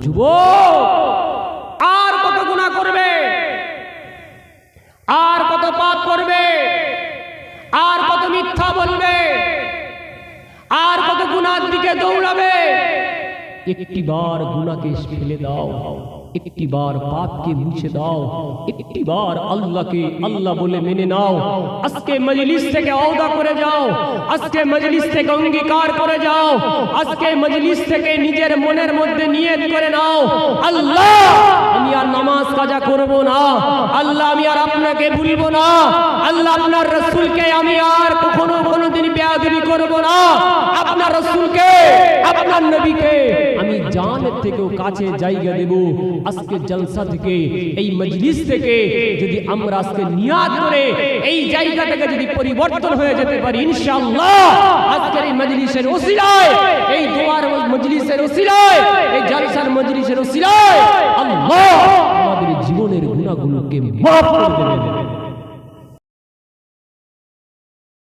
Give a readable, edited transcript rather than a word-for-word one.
যুবক আর কত গুনাহ করবে, আর কত পাপ করবে, আর কত মিথ্যা বলবে, আর কত গুনার দিকে দৌড়াবে। একটিবার গুনাহকে ফেলে দাও, একটিবার পাপকে মুছে দাও, একটিবার আল্লাহকে আল্লাহ বলে মেনে নাও। আজকে মজলিস থেকে ওয়াদা করে যাও, আজকে মজলিস থেকে অঙ্গীকার করে যাও, আজকে মজলিস থেকে নিজের মনের মধ্যে নিয়ত করে নাও, আল্লাহ আমি আর নামাজ কাজা করব না, আল্লাহ আমি আর আপনাকে ভুলবো না, আল্লাহ আপনার রাসূলকে আমি আর কখনো কোনোদিন বেয়াদবি করব না, আপনার রাসূলকে আপনার নবীকে আমি জানের থেকেও কাছে জায়গা দেব। আজকে জলসা থেকে এই মজলিস থেকে যদি আমরা আজকে নিয়াত করে এই জায়গা থেকে যদি পরিবর্তন হয়ে যেতে পারি ইনশাআল্লাহ, আজকের এই মজলিসের ওসিলায়, এই দোয়ার মজলিসের ওসিলায়, এই জলসার মজলিসের ওসিলায় আল্লাহ আমাদের জীবনের গুনাহগুলোকে মাফ করে দেবেন।